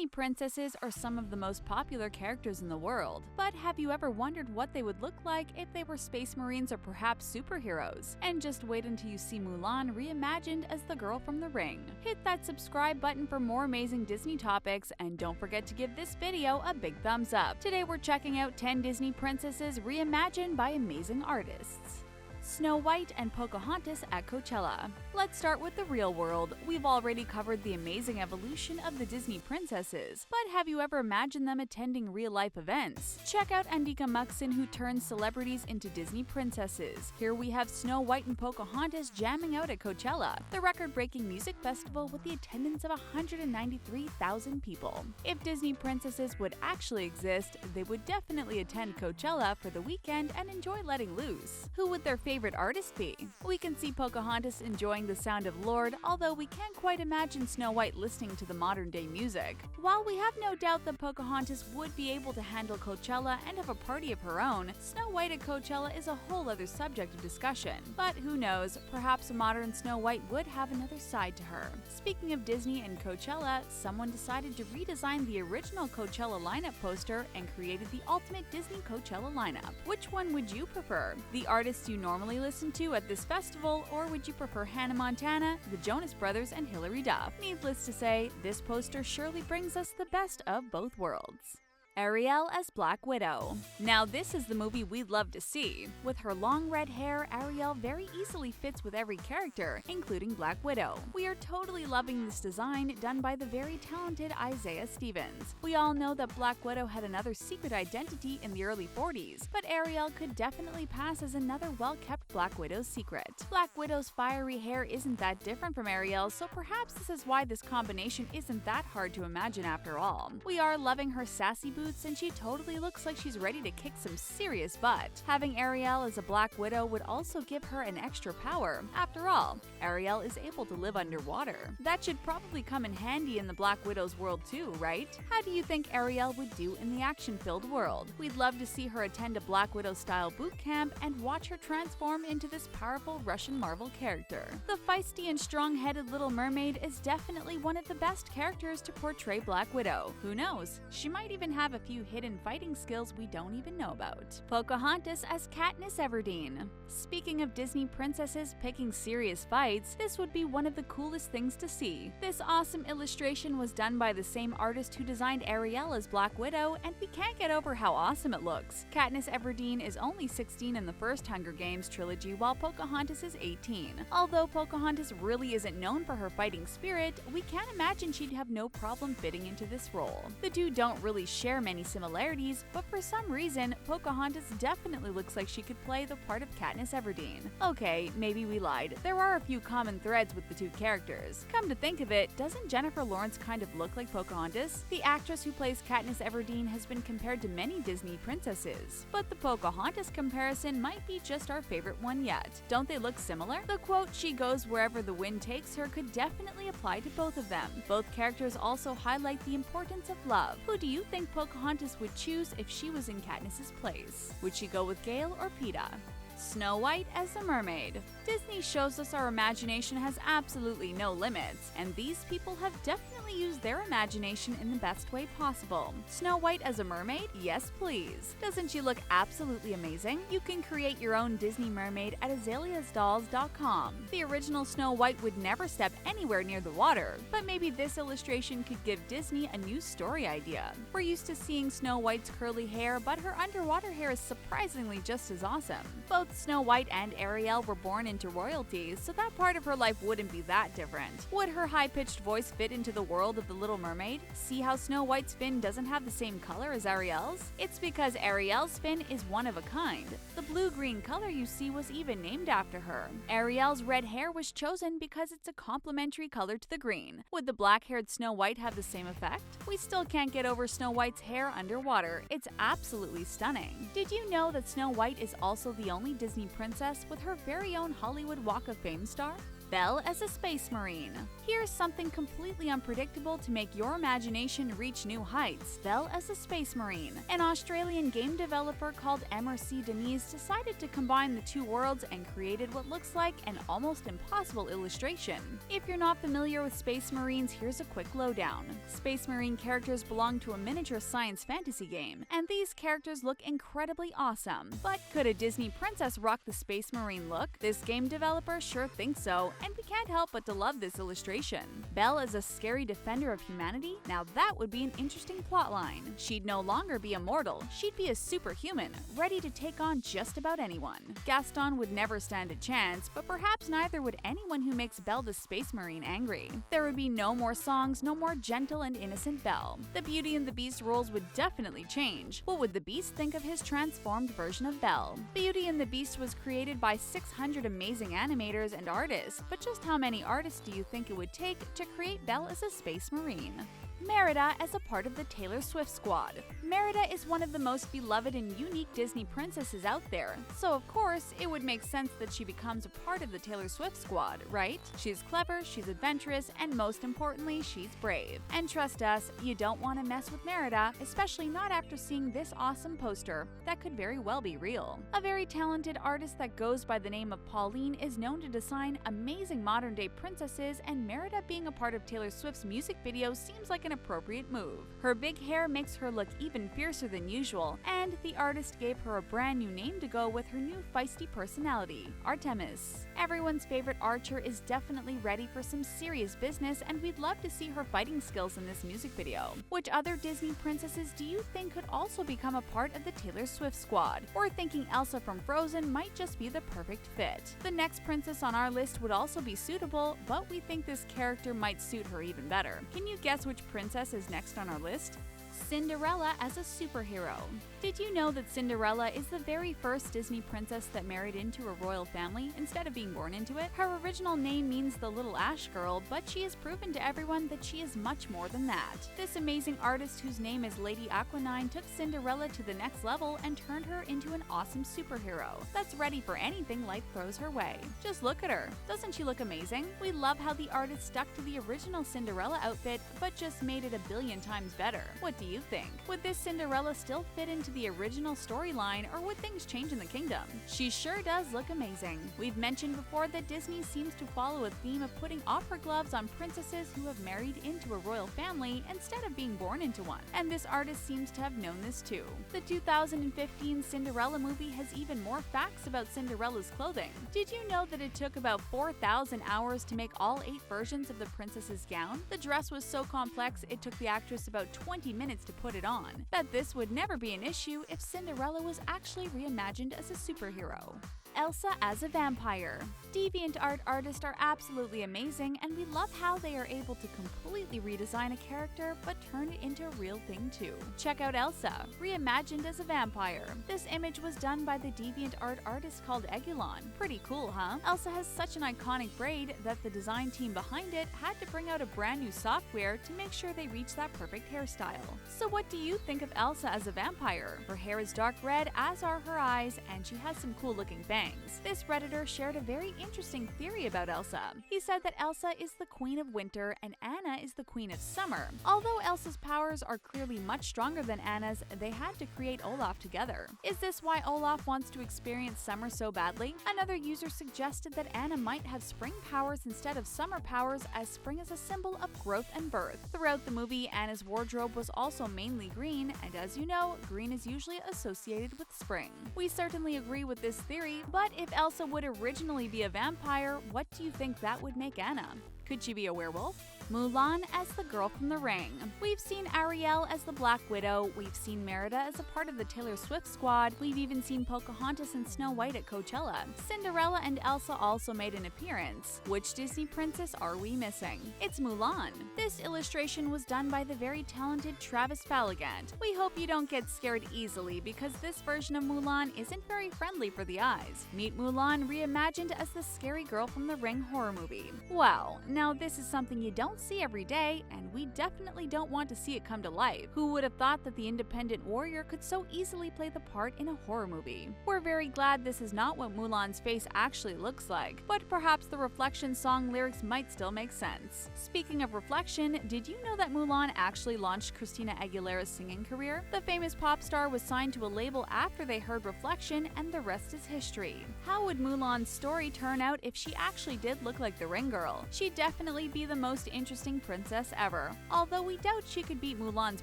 Disney princesses are some of the most popular characters in the world, but have you ever wondered what they would look like if they were space marines or perhaps superheroes? And just wait until you see Mulan reimagined as the girl from The Ring. Hit that subscribe button for more amazing Disney topics, and don't forget to give this video a big thumbs up. Today we're checking out 10 Disney princesses reimagined by amazing artists. Snow White and Pocahontas at Coachella. Let's start with the real world. We've already covered the amazing evolution of the Disney princesses, but have you ever imagined them attending real-life events? Check out Andika Muxin, who turns celebrities into Disney princesses. Here we have Snow White and Pocahontas jamming out at Coachella, the record-breaking music festival with the attendance of 193,000 people. If Disney princesses would actually exist, they would definitely attend Coachella for the weekend and enjoy letting loose. Who would their favorite artist be? We can see Pocahontas enjoying the sound of Lorde, although we can't quite imagine Snow White listening to the modern-day music. While we have no doubt that Pocahontas would be able to handle Coachella and have a party of her own, Snow White at Coachella is a whole other subject of discussion. But who knows, perhaps a modern Snow White would have another side to her. Speaking of Disney and Coachella, someone decided to redesign the original Coachella lineup poster and created the ultimate Disney Coachella lineup. Which one would you prefer? The artists you normally listen to at this festival, or would you prefer Hannah Montana, the Jonas Brothers, and Hilary Duff? Needless to say, this poster surely brings us the best of both worlds. Ariel as Black Widow. Now this is the movie we'd love to see. With her long red hair, Ariel very easily fits with every character, including Black Widow. We are totally loving this design done by the very talented Isaiah Stevens. We all know that Black Widow had another secret identity in the early 40s, but Ariel could definitely pass as another well-kept Black Widow's secret. Black Widow's fiery hair isn't that different from Ariel's, so perhaps this is why this combination isn't that hard to imagine after all. We are loving her sassy boots, and she totally looks like she's ready to kick some serious butt. Having Ariel as a Black Widow would also give her an extra power. After all, Ariel is able to live underwater. That should probably come in handy in the Black Widow's world too, right? How do you think Ariel would do in the action-filled world? We'd love to see her attend a Black Widow-style boot camp and watch her transform into this powerful Russian Marvel character. The feisty and strong-headed Little Mermaid is definitely one of the best characters to portray Black Widow. Who knows? She might even have a few hidden fighting skills we don't even know about. Pocahontas as Katniss Everdeen. Speaking of Disney princesses picking serious fights, this would be one of the coolest things to see. This awesome illustration was done by the same artist who designed Ariel as Black Widow, and we can't get over how awesome it looks. Katniss Everdeen is only 16 in the first Hunger Games trilogy, while Pocahontas is 18. Although Pocahontas really isn't known for her fighting spirit, we can't imagine she'd have no problem fitting into this role. The two don't really share many similarities, but for some reason, Pocahontas definitely looks like she could play the part of Katniss Everdeen. Okay, maybe we lied. There are a few common threads with the two characters. Come to think of it, doesn't Jennifer Lawrence kind of look like Pocahontas? The actress who plays Katniss Everdeen has been compared to many Disney princesses, but the Pocahontas comparison might be just our favorite one yet. Don't they look similar? The quote, "She goes wherever the wind takes her," could definitely apply to both of them. Both characters also highlight the importance of love. Who do you think Pocahontas would choose if she was in Katniss's place? Would she go with Gale or Peeta? Snow White as a mermaid. Disney shows us our imagination has absolutely no limits, and these people have definitely used their imagination in the best way possible. Snow White as a mermaid? Yes, please. Doesn't she look absolutely amazing? You can create your own Disney mermaid at azaleasdolls.com. The original Snow White would never step anywhere near the water, but maybe this illustration could give Disney a new story idea. We're used to seeing Snow White's curly hair, but her underwater hair is surprisingly just as awesome. Both Snow White and Ariel were born into royalty, so that part of her life wouldn't be that different. Would her high-pitched voice fit into the world of the Little Mermaid? See how Snow White's fin doesn't have the same color as Ariel's? It's because Ariel's fin is one of a kind. The blue-green color you see was even named after her. Ariel's red hair was chosen because it's a complementary color to the green. Would the black-haired Snow White have the same effect? We still can't get over Snow White's hair underwater. It's absolutely stunning. Did you know that Snow White is also the only Disney princess with her very own Hollywood Walk of Fame star? Belle as a space marine. Here's something completely unpredictable to make your imagination reach new heights. Belle as a space marine. An Australian game developer called MRC Denise decided to combine the two worlds and created what looks like an almost impossible illustration. If you're not familiar with space marines, here's a quick lowdown. Space marine characters belong to a miniature science fantasy game, and these characters look incredibly awesome. But could a Disney princess rock the space marine look? This game developer sure thinks so, and we can't help but to love this illustration. Belle is a scary defender of humanity? Now that would be an interesting plotline. She'd no longer be immortal, she'd be a superhuman, ready to take on just about anyone. Gaston would never stand a chance, but perhaps neither would anyone who makes Belle the space marine angry. There would be no more songs, no more gentle and innocent Belle. The Beauty and the Beast roles would definitely change. What would the Beast think of his transformed version of Belle? Beauty and the Beast was created by 600 amazing animators and artists, but just how many artists do you think it would take to create Belle as a space marine? Merida as a part of the Taylor Swift squad. Merida is one of the most beloved and unique Disney princesses out there, so of course, it would make sense that she becomes a part of the Taylor Swift squad, right? She's clever, she's adventurous, and most importantly, she's brave. And trust us, you don't want to mess with Merida, especially not after seeing this awesome poster that could very well be real. A very talented artist that goes by the name of Pauline is known to design amazing modern-day princesses, and Merida being a part of Taylor Swift's music video seems like an appropriate move. Her big hair makes her look even fiercer than usual, and the artist gave her a brand new name to go with her new feisty personality, Artemis. Everyone's favorite archer is definitely ready for some serious business, and we'd love to see her fighting skills in this music video. Which other Disney princesses do you think could also become a part of the Taylor Swift squad? We're thinking Elsa from Frozen might just be the perfect fit. The next princess on our list would also be suitable, but we think this character might suit her even better. Can you guess which princess is next on our list? Cinderella as a superhero. Did you know that Cinderella is the very first Disney princess that married into a royal family instead of being born into it? Her original name means the little ash girl, but she has proven to everyone that she is much more than that. This amazing artist, whose name is Lady Aquanine, took Cinderella to the next level and turned her into an awesome superhero that's ready for anything life throws her way. Just look at her. Doesn't she look amazing? We love how the artist stuck to the original Cinderella outfit, but just made it a billion times better. What do you think? Would this Cinderella still fit into the original storyline, or would things change in the kingdom? She sure does look amazing. We've mentioned before that Disney seems to follow a theme of putting opera gloves on princesses who have married into a royal family instead of being born into one, and this artist seems to have known this too. The 2015 Cinderella movie has even more facts about Cinderella's clothing. Did you know that it took about 4,000 hours to make all 8 versions of the princess's gown? The dress was so complex it took the actress about 20 minutes to put it on. Bet this would never be an issue if Cinderella was actually reimagined as a superhero. Elsa as a vampire. DeviantArt artists are absolutely amazing, and we love how they are able to completely redesign a character but turn it into a real thing too. Check out Elsa, reimagined as a vampire. This image was done by the DeviantArt artist called Egulon. Pretty cool, huh? Elsa has such an iconic braid that the design team behind it had to bring out a brand new software to make sure they reach that perfect hairstyle. So what do you think of Elsa as a vampire? Her hair is dark red, as are her eyes, and she has some cool looking bangs. This Redditor shared a very interesting theory about Elsa. He said that Elsa is the queen of winter and Anna is the queen of summer. Although Elsa's powers are clearly much stronger than Anna's, they had to create Olaf together. Is this why Olaf wants to experience summer so badly? Another user suggested that Anna might have spring powers instead of summer powers, as spring is a symbol of growth and birth. Throughout the movie, Anna's wardrobe was also mainly green, and as you know, green is usually associated with spring. We certainly agree with this theory, but if Elsa would originally be a vampire, what do you think that would make Anna? Could she be a werewolf? Mulan as the girl from the ring. We've seen Ariel as the Black Widow, we've seen Merida as a part of the Taylor Swift squad, we've even seen Pocahontas and Snow White at Coachella. Cinderella and Elsa also made an appearance. Which Disney princess are we missing? It's Mulan. This illustration was done by the very talented Travis Falligant. We hope you don't get scared easily, because this version of Mulan isn't very friendly for the eyes. Meet Mulan reimagined as the scary girl from the Ring horror movie. Wow, now this is something you don't don't see every day, and we definitely don't want to see it come to life. Who would have thought that the independent warrior could so easily play the part in a horror movie? We're very glad this is not what Mulan's face actually looks like, but perhaps the Reflection song lyrics might still make sense. Speaking of Reflection, did you know that Mulan actually launched Christina Aguilera's singing career? The famous pop star was signed to a label after they heard Reflection, and the rest is history. How would Mulan's story turn out if she actually did look like the ring girl? She'd definitely be the most interesting princess ever, although we doubt she could beat Mulan's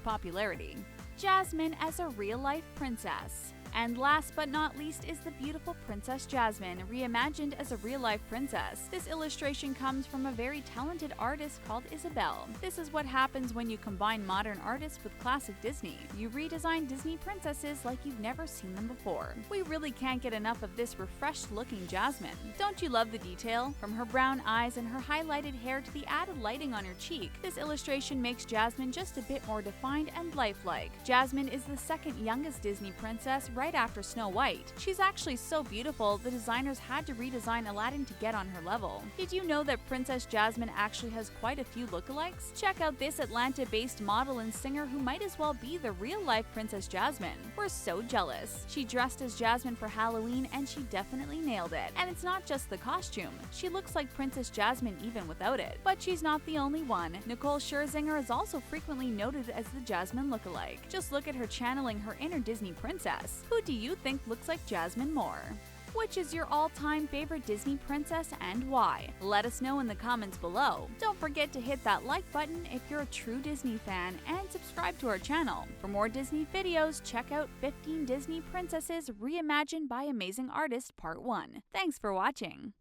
popularity. Jasmine as a real-life princess. And last but not least is the beautiful Princess Jasmine, reimagined as a real-life princess. This illustration comes from a very talented artist called Isabelle. This is what happens when you combine modern artists with classic Disney. You redesign Disney princesses like you've never seen them before. We really can't get enough of this refreshed-looking Jasmine. Don't you love the detail? From her brown eyes and her highlighted hair to the added lighting on her cheek, this illustration makes Jasmine just a bit more defined and lifelike. Jasmine is the second youngest Disney princess, right after Snow White. She's actually so beautiful, the designers had to redesign Aladdin to get on her level. Did you know that Princess Jasmine actually has quite a few lookalikes? Check out this Atlanta-based model and singer who might as well be the real-life Princess Jasmine. We're so jealous. She dressed as Jasmine for Halloween and she definitely nailed it. And it's not just the costume. She looks like Princess Jasmine even without it. But she's not the only one. Nicole Scherzinger is also frequently noted as the Jasmine lookalike. Just look at her channeling her inner Disney princess. Who do you think looks like Jasmine more? Which is your all-time favorite Disney princess and why? Let us know in the comments below. Don't forget to hit that like button if you're a true Disney fan and subscribe to our channel. For more Disney videos, check out 15 Disney Princesses Reimagined by Amazing Artist Part 1. Thanks for watching.